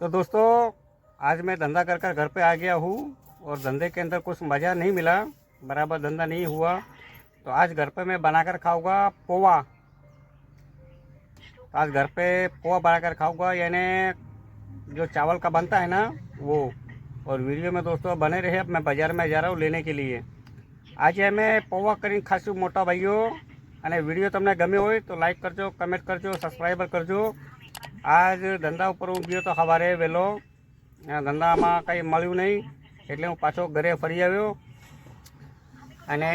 तो दोस्तों आज मैं धंधा कर कर घर पे आ गया हूँ और धंधे के अंदर कुछ मज़ा नहीं मिला, बराबर धंधा नहीं हुआ। तो आज घर पे मैं बनाकर खाऊंगा पोहा। तो आज घर पे पोहा बनाकर खाऊंगा, यानी जो चावल का बनता है ना वो। और वीडियो में दोस्तों बने रहे। अब मैं बाज़ार में जा रहा हूँ लेने के लिए। आज मैं पोहा કરીને खाશું મોટા ભાઈઓ। અને વિડીયો તમને ગમ્યો હોય તો લાઈક કરજો, કમેન્ટ કરજો, સબસ્ક્રાઈબર કરજો। આજ ધંધા ઉપર હું ગયો તો સવારે વહેલો, ધંધામાં કંઈ મળ્યું નહીં એટલે હું પાછો ઘરે ફરી આવ્યો અને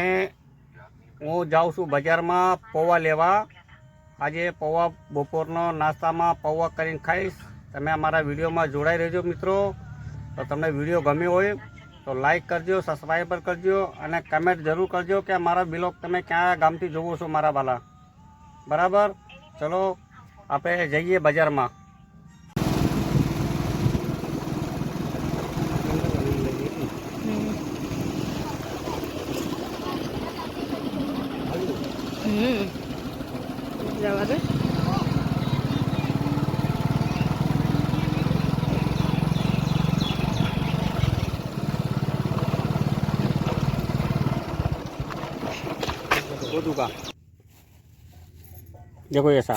હું જાઉં છું બજારમાં પૌવા લેવા। આજે પૌવા બપોરનો નાસ્તામાં પૌવા કરીને ખાઈશ। તમે અમારા વિડીયોમાં જોડાઈ રહેજો મિત્રો। તો તમને વિડીયો ગમ્યો હોય તો લાઈક કરજો, સબસ્ક્રાઈબર કરજો અને કમેન્ટ જરૂર કરજો કે મારા બ્લોગ તમે ક્યાં ગામથી જોવો છો મારા વાલા, બરાબર। ચલો આપણે જઈએ બજારમાં। જવા દે का देखो ऐसा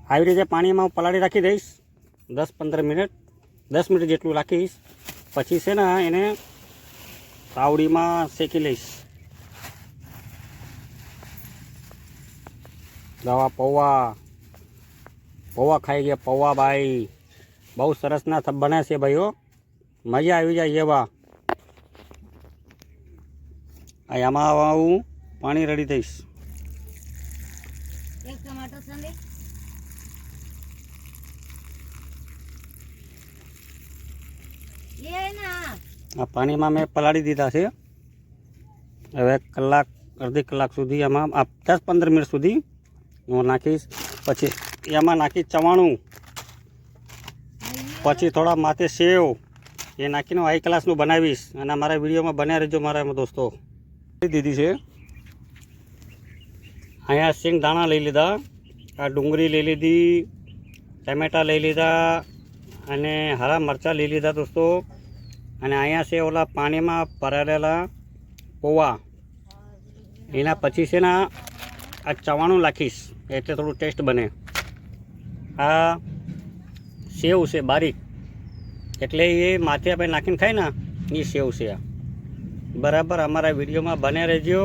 આવી રીતે પાણીમાં પલાળી રાખી દઈશ 10-15 મિનિટ, 10 મિનિટ જેટલું રાખીશ। પછી છે ને એને તાવડીમાં શેકી લઈશ। દવા પૌવા પૌવા ખાઈ ગયા પૌવા ભાઈ, બહુ સરસના બને છે ભાઈઓ, મજા આવી જાય એવા। આમાં હું પાણી રેડી દઈશ। એક ટમાટો સંદે એ ના આ પાણીમાં મેં પલાળી દીધા છે। હવે કલાક અડધી કલાક સુધી આમાં 10-15 મિનિટ સુધી હું નાખીશ। પછી એમાં નાખીશ ચવાણું, પછી થોડા માથે સેવ એ નાખીને હાઈ ક્લાસનું બનાવીશ। અને મારા વિડીયોમાં બન્યા રહેજો મારા દોસ્તો। દીધી છે અહીંયા સિંગ દાણા લઈ લીધા, આ ડુંગળી લઈ લીધી, ટમેટા લઈ લીધા અને હરા મરચાં લઈ લીધા દોસ્તો। અને અહીંયા છે ઓલા પાણીમાં ભરાયેલા પૌવા, એના પછી છે ને આ ચવાણું નાખીશ એટલે થોડું ટેસ્ટ બને। આ સેવ છે બારીક, એટલે એ માથે આપણે નાખીને ખાય ને એ સેવ છે આ, બરાબર। અમારા વિડીયોમાં બને રહેજો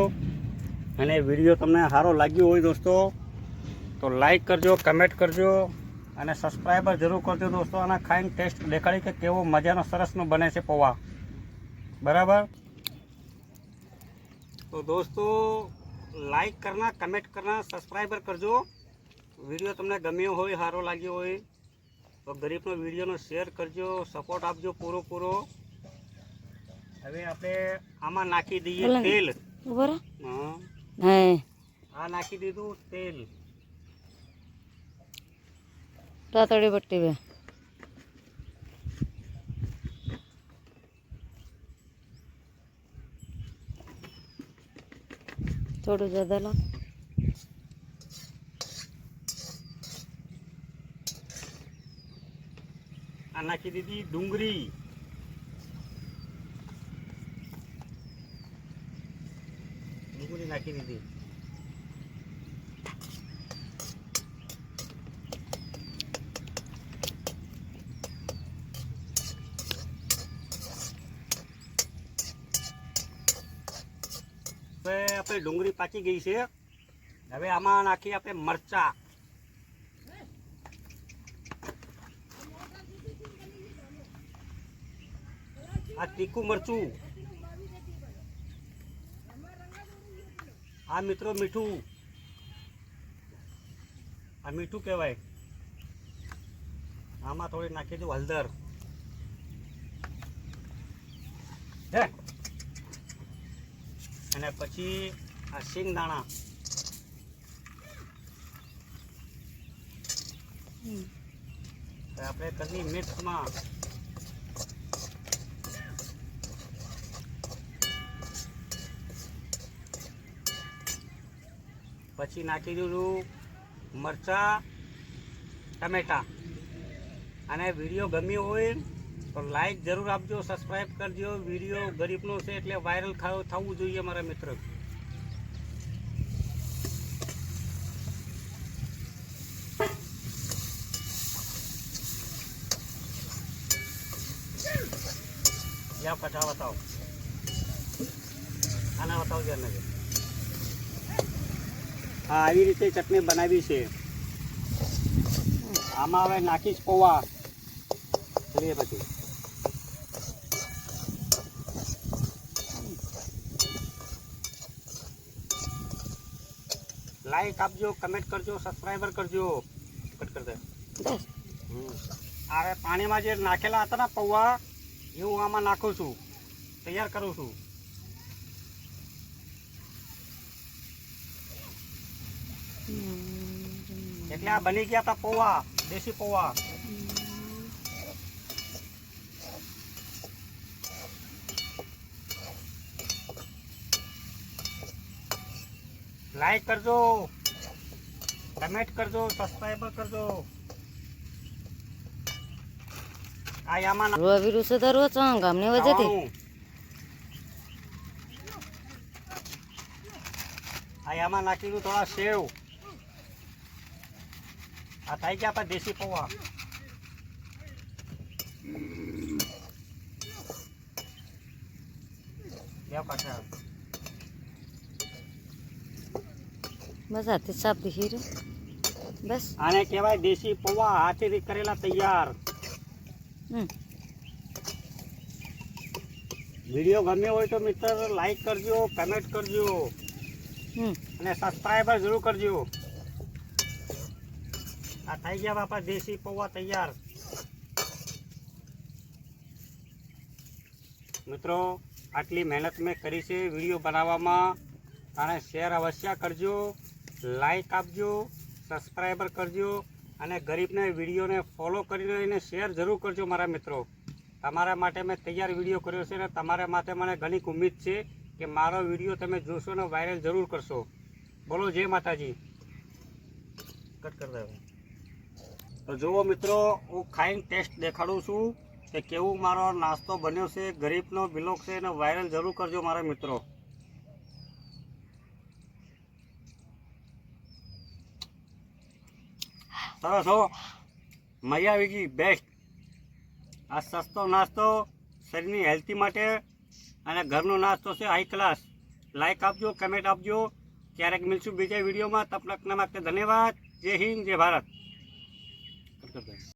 અને વિડીયો તમને સારો લાગ્યો હોય દોસ્તો તો લાઈક કરજો, કમેન્ટ કરજો અને સબસ્ક્રાઈબર જરૂર કરજો દોસ્તો। અને ખાઈને ટેસ્ટ દેખાડી કે કેવો મજાનો સરસનો બને છે પૌવા, બરાબર। તો દોસ્તો લાઈક કરના, કમેન્ટ કરના, સબસ્ક્રાઈબર કરજો। વિડીયો તમને ગમ્યો હોય, સારો લાગ્યો હોય તો ગરીબનો વિડીયોનો શેર કરજો, સપોર્ટ આપજો પૂરો। હવે આપણે આમાં નાખી દઈએ તેલ। ઉપર હા હે આ નાખી દીધું તેલ। રાતડી પટ્ટી બે થોડું જ્યાદા લો। આ નાખી દીધી ડુંગળી, નાખી દીધી। હવે આપણે ડુંગળી પાકી ગઈ છે। હવે આમાં નાખી આપણે મરચા, આ તીખું મરચું, આ મિત્રો મીઠું, આ મીઠું કહેવાય। આમાં થોડી નાખી દઉં હળદર હે, અને પછી આ સિંગ દાણા, આપણે કરી મિક્સમાં પછી નાખી દીધું મરચાં, ટમેટા અને વિડીયો ગમ્યો હોય તો લાઈક જરૂર આપજો, સબસ્ક્રાઈબ કરજો. વિડીયો ગરીબનો છે એટલે વાયરલ થવું જોઈએ મારા મિત્ર. જાઓ કચા બતાવો, આના બતાવો છે. હા, આવી રીતે ચટણી બનાવી છે. આમાં હવે નાખીશ પૌવા. ચલીએ પછી લાઈક આપજો, કમેન્ટ કરજો, સબસ્ક્રાઈબર કરજો. કટ કર દે. હવે પાણીમાં જે નાખેલા હતા ને પૌવા એ હું આમાં નાખું છું, તૈયાર કરું છું. એટલે આ બની ગયા હતા પૌવા, દેશી પૌવા. લાઈક કરજો, કમેન્ટ કરજો, સબસ્ક્રાઈબર કરજો. આ આમાં રોવી છે તો રોજ ગામની વજેથી આમાં નાખીશું થોડા સેવ. આ થઈ ગયા આપણે દેશી પૌવા. બસ હાથે સાફ દીધી રે. બસ આને કહેવાય દેશી પૌવા, હાથેથી કરેલા તૈયાર. વિડીયો ગમ્યો હોય તો મિત્ર લાઈક કરજો, કમેન્ટ કરજો અને સબસ્ક્રાઈબર જરૂર કરજો. આ થઈ ગયા બાપા દેશી પૌવા તૈયાર. મિત્રો આટલી મહેનત મેં કરી છે વિડીયો બનાવવામાં, અને શેર અવશ્ય કરજો, લાઈક આપજો, સબસ્ક્રાઈબર કરજો અને ગરીબને વિડીયોને ફોલો કરીને એને શેર જરૂર કરજો મારા મિત્રો. તમારા માટે મેં તૈયાર વિડીયો કર્યો છે અને તમારા માટે મને ઘણી ઉમ્મીદ છે કે મારો વિડીયો તમે જોશો ને વાયરલ જરૂર કરશો. બોલો જય માતાજી. કટ કર દે. તો જુઓ મિત્રો, હું ખાઈને ટેસ્ટ દેખાડું છું કે કેવું મારો નાસ્તો બન્યો છે. ગરીબનો બ્લોગ છે એને વાયરલ જરૂર કરજો મારા મિત્રો. સરસ હો, મજા આવી ગઈ, બેસ્ટ. આ સસ્તો નાસ્તો શરીરની હેલ્થી માટે અને ઘરનો નાસ્તો છે હાઈ ક્લાસ. લાઈક આપજો, કમેન્ટ આપજો. ક્યારેક મળશું બીજા વિડીયોમાં. તબ તકના માટે ધન્યવાદ. જય હિન્દ, જય ભારત.